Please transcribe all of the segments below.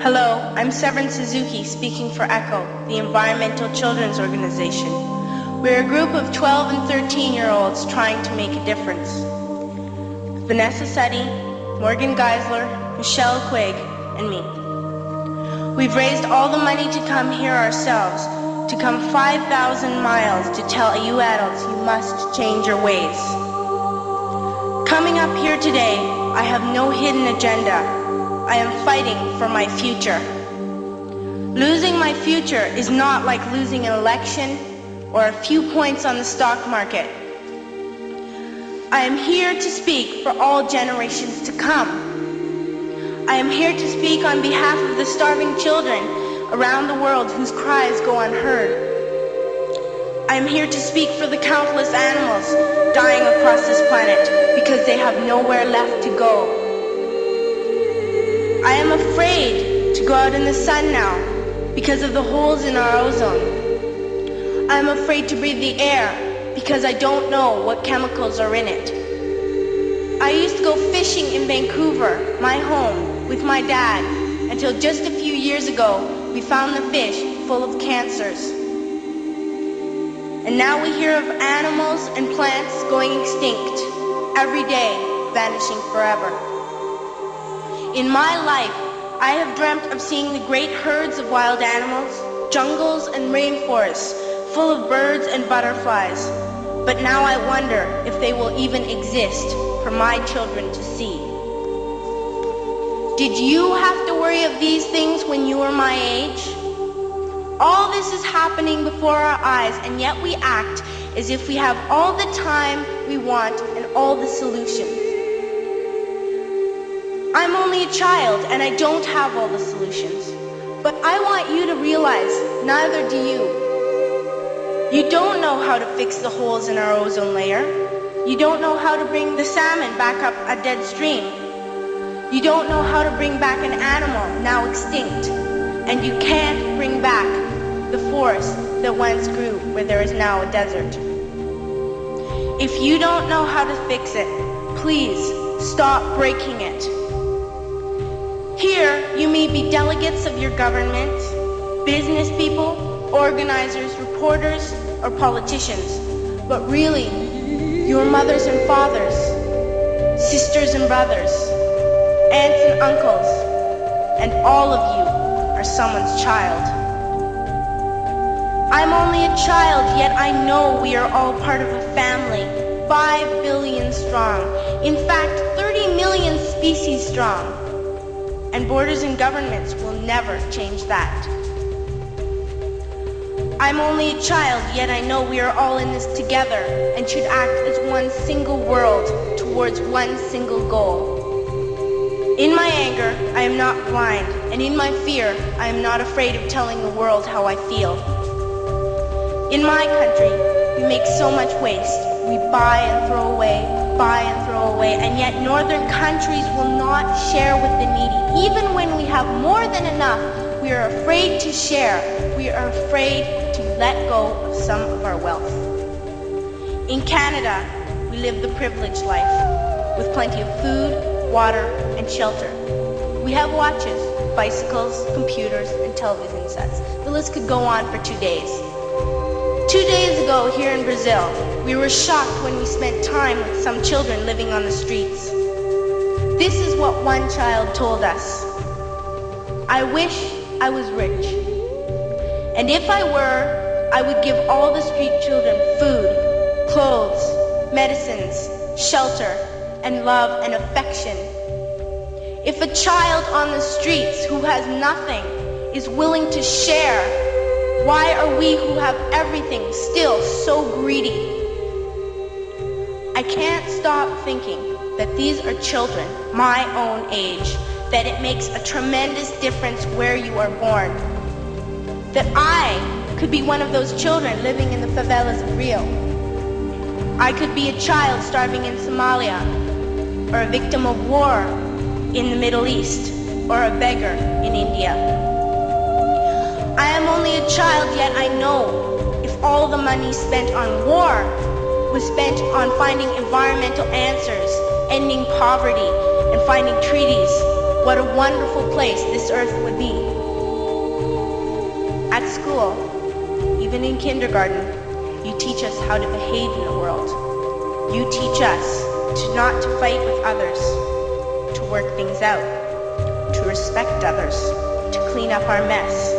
Hello, I'm Severin Suzuki speaking for ECHO, the Environmental Children's Organization. We're a group of 12 and 13-year-olds trying to make a difference. Vanessa Setti, Morgan Geisler, Michelle Quigg, and me. We've raised all the money to come here ourselves, to come 5,000 miles to tell you adults you must change your ways. Coming up here today, I have no hidden agenda. I am fighting for my future. Losing my future is not like losing an election or a few points on the stock market. I am here to speak for all generations to come. I am here to speak on behalf of the starving children around the world whose cries go unheard. I am here to speak for the countless animals dying across this planet because they have nowhere left to go. I am afraid to go out in the sun now because of the holes in our ozone. I am afraid to breathe the air because I don't know what chemicals are in it. I used to go fishing in Vancouver, my home, with my dad, until just a few years ago we found the fish full of cancers. And now we hear of animals and plants going extinct, every day vanishing forever. In my life, I have dreamt of seeing the great herds of wild animals, jungles and rainforests full of birds and butterflies. But now I wonder if they will even exist for my children to see. Did you have to worry of these things when you were my age? All this is happening before our eyes, and yet we act as if we have all the time we want and all the solutions. I'm only a child and I don't have all the solutions. But I want you to realize, neither do you. You don't know how to fix the holes in our ozone layer. You don't know how to bring the salmon back up a dead stream. You don't know how to bring back an animal now extinct. And you can't bring back the forest that once grew where there is now a desert. If you don't know how to fix it, please stop breaking it. Here, you may be delegates of your government, business people, organizers, reporters, or politicians, but really, your mothers and fathers, sisters and brothers, aunts and uncles, and all of you are someone's child. I'm only a child, yet I know we are all part of a family, 5 billion strong, in fact, 30 million species strong. And borders and governments will never change that. I'm only a child, yet I know we are all in this together and should act as one single world towards one single goal. In my anger, I am not blind, and in my fear, I am not afraid of telling the world how I feel. In my country, we make so much waste. We buy and throw away, and yet northern countries will not share with the needy. Even when we have more than enough, we are afraid to share. We are afraid to let go of some of our wealth. In Canada, we live the privileged life, with plenty of food, water, and shelter. We have watches, bicycles, computers, and television sets. The list could go on for 2 days. 2 days ago, here in Brazil, we were shocked when we spent time with some children living on the streets. This is what one child told us. I wish I was rich. And if I were, I would give all the street children food, clothes, medicines, shelter, and love and affection. If a child on the streets who has nothing is willing to share, why are we who have everything still so greedy? I can't stop thinking that these are children my own age, that it makes a tremendous difference where you are born. That I could be one of those children living in the favelas of Rio. I could be a child starving in Somalia, or a victim of war in the Middle East, or a beggar in India. I am only a child, yet I know if all the money spent on war was spent on finding environmental answers, ending poverty, and finding treaties, what a wonderful place this earth would be. At school, even in kindergarten, you teach us how to behave in the world. You teach us not to fight with others, to work things out, to respect others, to clean up our mess,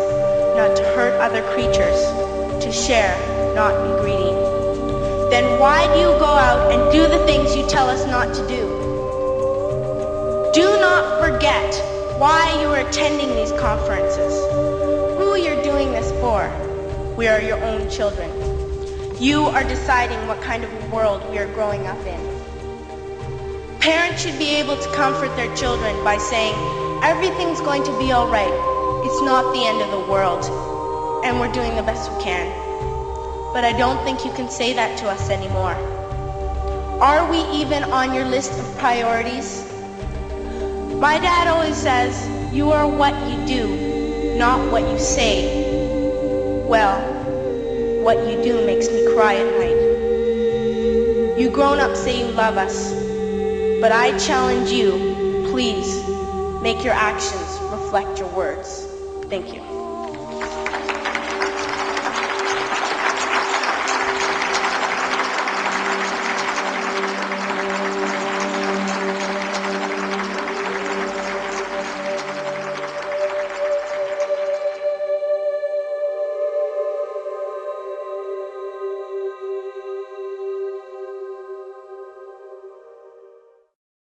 not to hurt other creatures, to share, not be greedy. Then why do you go out and do the things you tell us not to do? Do not forget why you are attending these conferences, who you're doing this for. We are your own children. You are deciding what kind of world we are growing up in. Parents should be able to comfort their children by saying, everything's going to be all right. It's not the end of the world, and we're doing the best we can. But I don't think you can say that to us anymore. Are we even on your list of priorities? My dad always says, you are what you do, not what you say. Well, what you do makes me cry at night. You grown-ups say you love us, but I challenge you, please, make your actions reflect your words. Thank you.